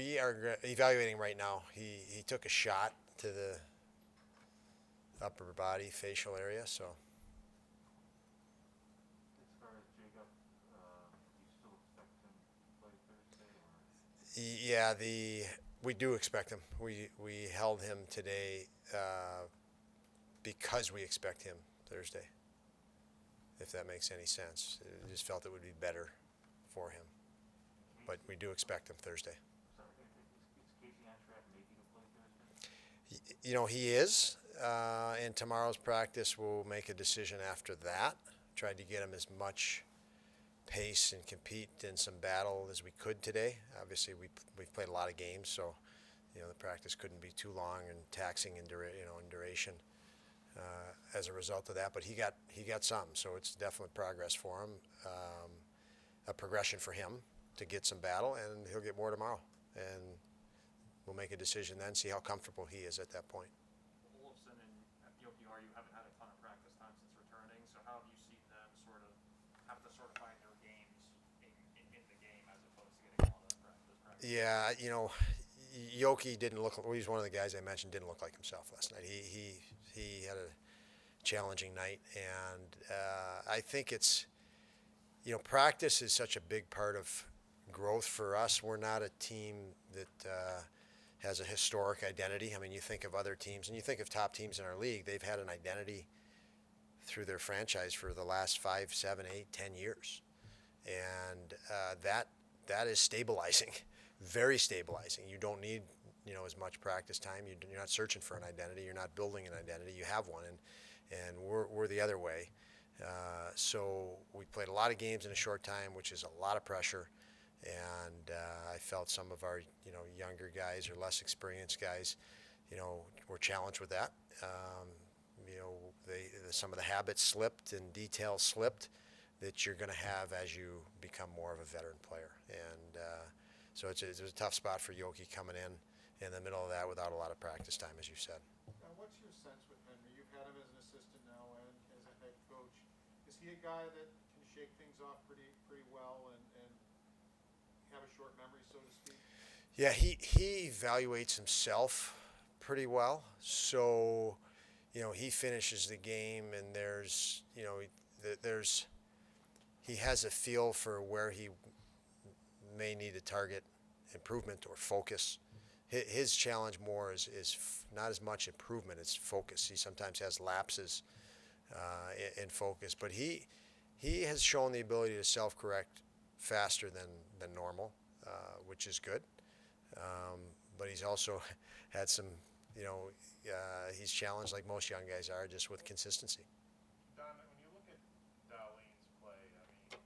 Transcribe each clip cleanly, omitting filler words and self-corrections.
We are evaluating right now. He took a shot to the upper body facial area, so. As far as Jacob, you still expect him to play Thursday, or? Yeah, we do expect him. We held him today because we expect him Thursday. If that makes any sense, I just felt it would be better for him. But we do expect him Thursday. Sorry, is Casey on track maybe to play Thursday? You know, he is. And tomorrow's practice, we'll make a decision after that. Tried to get him as much pace and compete in some battle as we could today. Obviously, we've played a lot of games, so the practice couldn't be too long and taxing in duration as a result of that. But he got something, so it's definitely progress for him, a progression for him to get some battle, and he'll get more tomorrow. And we'll make a decision then, see how comfortable he is at that point. Olofsson and Jokiharju haven't had a ton of practice time since returning, so how have you seen them sort of have to sort of find their games in the game as opposed to getting a lot of practice? Yeah, Yoki didn't look. Well, he's one of the guys I mentioned. Didn't look like himself last night. He had a challenging night, and I think it's practice is such a big part of growth for us. We're not a team that has a historic identity. I mean, you think of other teams, and you think of top teams in our league. They've had an identity through their franchise for the last 5, 7, 8, 10 years, and that is stabilizing, very stabilizing. You don't need as much practice time. You're not searching for an identity. You're not building an identity. You have one, and we're the other way. So we played a lot of games in a short time, which is a lot of pressure. And I felt some of our, younger guys or less experienced guys, were challenged with that. Some of the habits slipped and details slipped that you're going to have as you become more of a veteran player. And so it was a tough spot for Yoki coming in the middle of that without a lot of practice time, as you said. What's your sense with Henry? You've had him as an assistant now and as a head coach. Is he a guy that can shake things off pretty well and have a short memory, so to speak? Yeah, he evaluates himself pretty well. So, he finishes the game and he has a feel for where he may need to target improvement or focus. His challenge more is not as much improvement, it's focus. He sometimes has lapses in focus, but he has shown the ability to self-correct faster than normal, which is good. But he's also had some, he's challenged like most young guys are, just with consistency. Don, when you look at Darlene's play, I mean,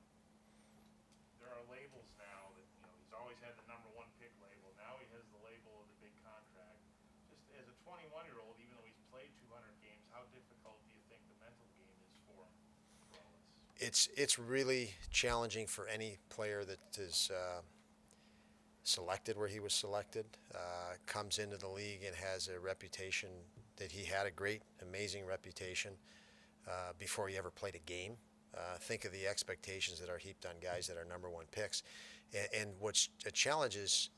there are labels now that, he's always had the number 1 pick label. Now he has the label of the big contract. Just as a 21-year-old, even though he's played 200 games, how difficult do you think the mental game is for him? It's really challenging for any player that is selected where he was selected, comes into the league and has a reputation that he had a great, amazing reputation before he ever played a game. Think of the expectations that are heaped on guys that are number 1 picks. And what's a challenge is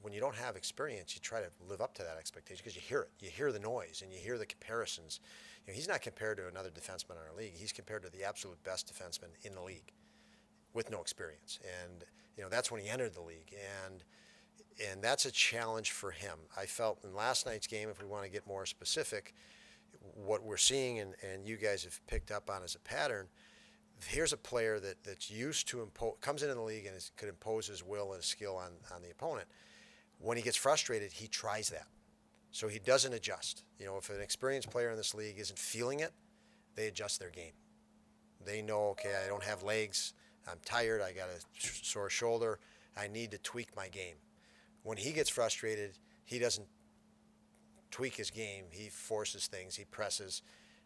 when you don't have experience, you try to live up to that expectation because you hear it. You hear the noise and you hear the comparisons. He's not compared to another defenseman in our league. He's compared to the absolute best defenseman in the league with no experience. And that's when he entered the league, and that's a challenge for him. I felt in last night's game, if we want to get more specific, what we're seeing and you guys have picked up on as a pattern, here's a player that's used to comes into the league and could impose his will and his skill on the opponent. When he gets frustrated, he tries that. So he doesn't adjust. If an experienced player in this league isn't feeling it, they adjust their game. They know, okay, I don't have legs, I'm tired, I got a sore shoulder, I need to tweak my game. When he gets frustrated, he doesn't tweak his game, he forces things, he presses,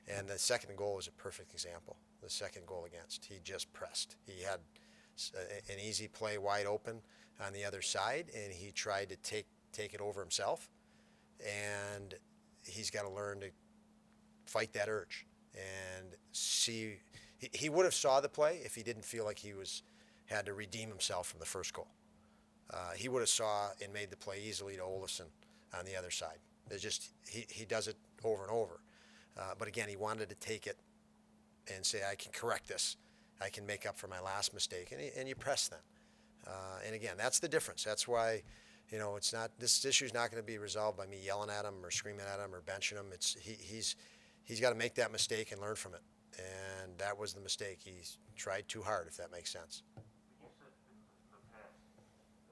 and the second goal is a perfect example. The second goal against, he just pressed. He had an easy play wide open on the other side, and he tried to take it over himself, and he's got to learn to fight that urge and see. He would have saw the play if he didn't feel like he had to redeem himself from the first goal. He would have saw and made the play easily to Olafson on the other side. It's just he does it over and over. But again, he wanted to take it and say, I can correct this. I can make up for my last mistake. And you press then. And again, that's the difference. That's why, it's not, this issue's not going to be resolved by me yelling at him or screaming at him or benching him. He's got to make that mistake and learn from it. And that was the mistake. He tried too hard, if that makes sense. But you said in the past,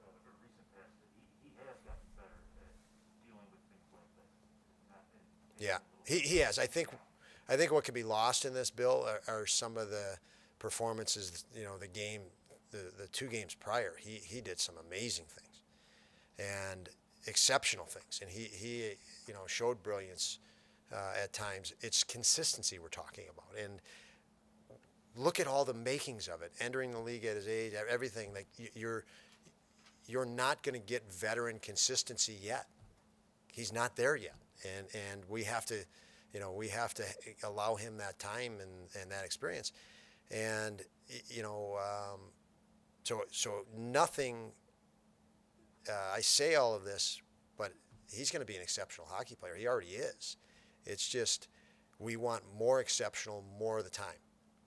or recent past, that he has gotten better at dealing with things like this. Yeah, he has. I think what could be lost in this, Bill, are some of the performances. The game, the 2 games prior, he did some amazing things, and exceptional things, and he showed brilliance at times. It's consistency we're talking about, and look at all the makings of it. Entering the league at his age, everything. Like you're not going to get veteran consistency yet. He's not there yet. And we have to allow him that time and that experience. And, so nothing, I say all of this, but he's going to be an exceptional hockey player. He already is. It's just, we want more exceptional more of the time.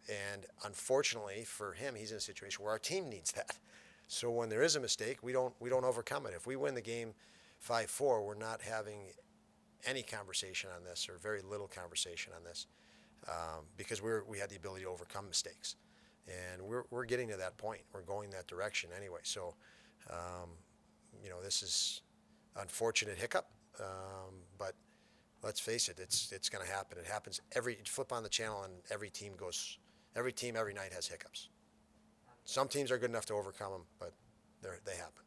And unfortunately for him, he's in a situation where our team needs that. So when there is a mistake, we don't overcome it. If we win the game 5-4, we're not having any conversation on this, or very little conversation on this, because we had the ability to overcome mistakes, and we're getting to that point. We're going that direction anyway. So, this is unfortunate hiccup, but let's face it, it's going to happen. It happens flip on the channel, and every team every night has hiccups. Some teams are good enough to overcome them, but they happen.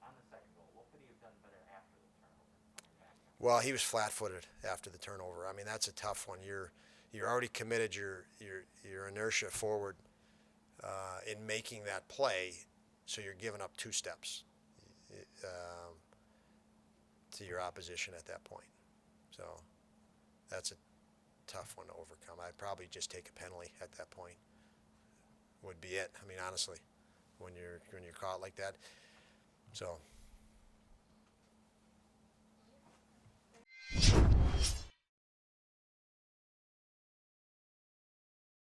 On the second goal, what could he have done better after the turnover? Well, he was flat-footed after the turnover. I mean, that's a tough one. You're already committed your inertia forward in making that play, so you're giving up 2 steps to your opposition at that point. So that's a tough one to overcome. I'd probably just take a penalty at that point. Would be it. I mean, honestly, when you're caught like that. So